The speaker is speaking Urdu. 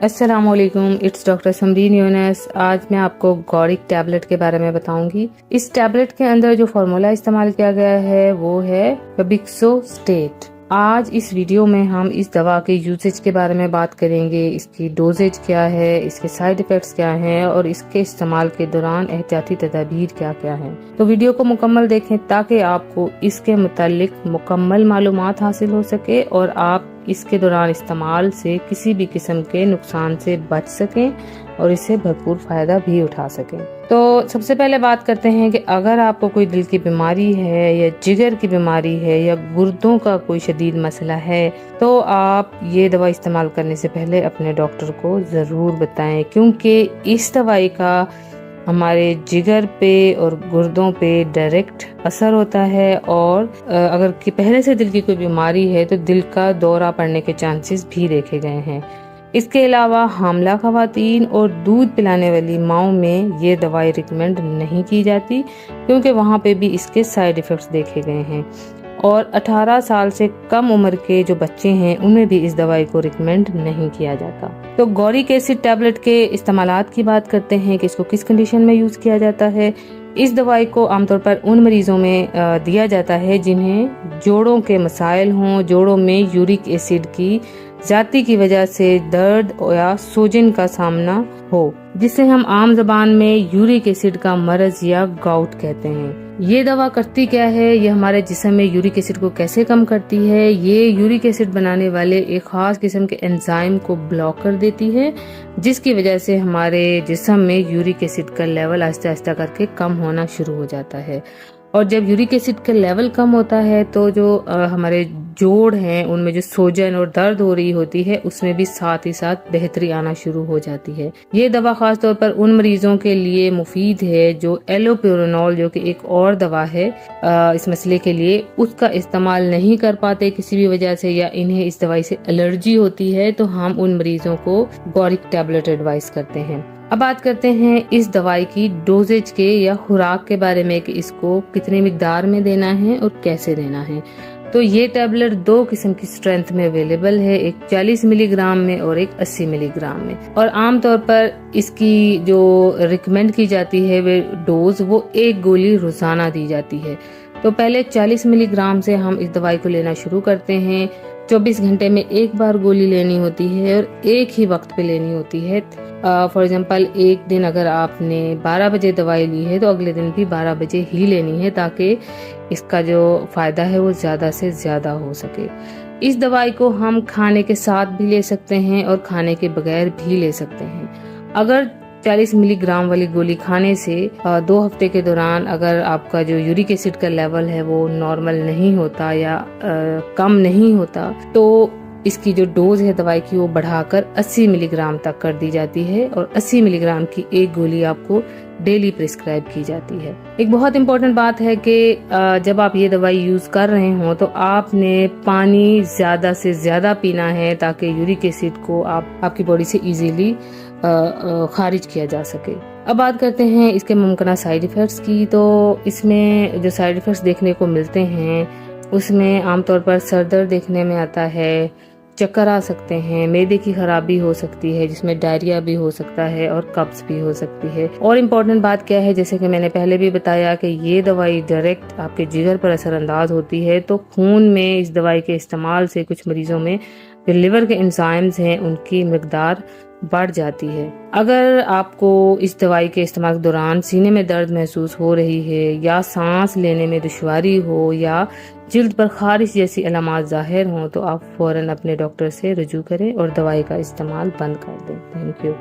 السلام علیکم، اٹس ڈاکٹر سمرین یونس۔ آج میں آپ کو گورک ٹیبلٹ کے بارے میں بتاؤں گی۔ اس ٹیبلٹ کے اندر جو فارمولا استعمال کیا گیا ہے وہ ہے فیبکسوسٹیٹ۔ آج اس ویڈیو میں ہم اس دوا کے یوزیج کے بارے میں بات کریں گے، اس کی ڈوزیج کیا ہے، اس کے سائیڈ ایفیکٹس کیا ہیں اور اس کے استعمال کے دوران احتیاطی تدابیر کیا کیا ہیں۔ تو ویڈیو کو مکمل دیکھیں تاکہ آپ کو اس کے متعلق مکمل معلومات حاصل ہو سکے اور آپ اس کے دوران استعمال سے کسی بھی قسم کے نقصان سے بچ سکیں اور اس سے بھرپور فائدہ بھی اٹھا سکیں۔ تو سب سے پہلے بات کرتے ہیں کہ اگر آپ کو کوئی دل کی بیماری ہے یا جگر کی بیماری ہے یا گردوں کا کوئی شدید مسئلہ ہے تو آپ یہ دوا استعمال کرنے سے پہلے اپنے ڈاکٹر کو ضرور بتائیں، کیونکہ اس دوائی کا ہمارے جگر پہ اور گردوں پہ ڈائریکٹ اثر ہوتا ہے، اور اگر پہلے سے دل کی کوئی بیماری ہے تو دل کا دورہ پڑنے کے چانسز بھی دیکھے گئے ہیں۔ اس کے علاوہ حاملہ خواتین اور دودھ پلانے والی ماؤں میں یہ دوائی ریکمینڈ نہیں کی جاتی، کیونکہ وہاں پہ بھی اس کے سائیڈ ایفیکٹس دیکھے گئے ہیں، اور 18 سال سے کم عمر کے جو بچے ہیں انہیں بھی اس دوائی کو ریکمینڈ نہیں کیا جاتا۔ تو گورک ایسڈ ٹیبلٹ کے استعمالات کی بات کرتے ہیں کہ اس کو کس کنڈیشن میں یوز کیا جاتا ہے۔ اس دوائی کو عام طور پر ان مریضوں میں دیا جاتا ہے جنہیں جوڑوں کے مسائل ہوں، جوڑوں میں یورک ایسڈ کی زیادتی کی وجہ سے درد یا سوجن کا سامنا ہو، جسے ہم عام زبان میں یورک ایسڈ کا مرض یا گاؤٹ کہتے ہیں۔ یہ دوا کرتی کیا ہے، یہ ہمارے جسم میں یورک ایسڈ کو کیسے کم کرتی ہے؟ یہ یورک ایسڈ بنانے والے ایک خاص قسم کے انزائم کو بلاک کر دیتی ہے، جس کی وجہ سے ہمارے جسم میں یورک ایسڈ کا لیول آہستہ آہستہ کر کے کم ہونا شروع ہو جاتا ہے۔ اور جب یورک ایسڈ کا لیول کم ہوتا ہے تو جو ہمارے جوڑ ہیں ان میں جو سوجن اور درد ہو رہی ہوتی ہے اس میں بھی ساتھ ہی ساتھ بہتری آنا شروع ہو جاتی ہے۔ یہ دوا خاص طور پر ان مریضوں کے لیے مفید ہے جو ایلوپیرونول، جو کہ ایک اور دوا ہے اس مسئلے کے لیے، اس کا استعمال نہیں کر پاتے کسی بھی وجہ سے، یا انہیں اس دوائی سے الرجی ہوتی ہے، تو ہم ان مریضوں کو گورک ٹیبلٹ ایڈوائز کرتے ہیں۔ اب بات کرتے ہیں اس دوائی کی ڈوزیج کے یا خوراک کے بارے میں کہ اس کو کتنی مقدار میں دینا ہے اور کیسے دینا ہے۔ تو یہ ٹیبلٹ 2 قسم کی اسٹرینتھ میں اویلیبل ہے، ایک 40 ملی گرام میں اور ایک 80 ملی گرام میں، اور عام طور پر اس کی جو ریکمینڈ کی جاتی ہے وہ ڈوز، وہ 1 گولی روزانہ دی جاتی ہے۔ تو پہلے 40 ملی گرام سے ہم اس دوائی کو لینا شروع کرتے ہیں۔ 24 گھنٹے میں ایک بار گولی لینی ہوتی ہے اور ایک ہی وقت پہ لینی ہوتی ہے۔ فار ایگزامپل ایک دن اگر آپ نے 12 بجے دوائی لی ہے تو اگلے دن بھی 12 بجے ہی لینی ہے، تاکہ اس کا جو فائدہ ہے وہ زیادہ سے زیادہ ہو سکے۔ اس دوائی کو ہم کھانے کے ساتھ بھی لے سکتے ہیں اور کھانے کے بغیر بھی لے سکتے ہیں۔ اگر 40 ملی گرام والی گولی کھانے سے 2 ہفتے کے دوران اگر آپ کا جو یورک ایسڈ کا لیول ہے وہ نارمل نہیں ہوتا یا کم نہیں ہوتا، تو اس کی جو ڈوز ہے دوائی کی وہ بڑھا کر 80 ملی گرام تک کر دی جاتی ہے، اور 80 ملی گرام کی ایک گولی آپ کو ڈیلی پرسکرائب کی جاتی ہے۔ ایک بہت امپورٹنٹ بات ہے کہ جب آپ یہ دوائی یوز کر رہے ہوں تو آپ نے پانی زیادہ سے زیادہ پینا ہے، تاکہ یورک ایسڈ کو آپ کی باڈی سے ایزیلی خارج کیا جا سکے۔ اب بات کرتے ہیں اس کے ممکنہ سائیڈ ایفیکٹس کی۔ تو اس میں جو سائیڈ ایفیکٹس دیکھنے کو ملتے ہیں اس میں عام طور پر سر درد دیکھنے میں آتا ہے، چکر آ سکتے ہیں، معدے کی خرابی ہو سکتی ہے جس میں ڈائریا بھی ہو سکتا ہے اور قبض بھی ہو سکتی ہے۔ اور امپورٹنٹ بات کیا ہے، جیسے کہ میں نے پہلے بھی بتایا کہ یہ دوائی ڈائریکٹ آپ کے جگر پر اثر انداز ہوتی ہے، تو خون میں اس دوائی کے استعمال سے کچھ مریضوں میں جو لیور کے انزائمز ہیں ان کی مقدار بڑھ جاتی ہے۔ اگر آپ کو اس دوائی کے استعمال کے دوران سینے میں درد محسوس ہو رہی ہے، یا سانس لینے میں دشواری ہو، یا جلد پر خارش جیسی علامات ظاہر ہوں، تو آپ فوراً اپنے ڈاکٹر سے رجوع کریں اور دوائی کا استعمال بند کر دیں۔ Thank you.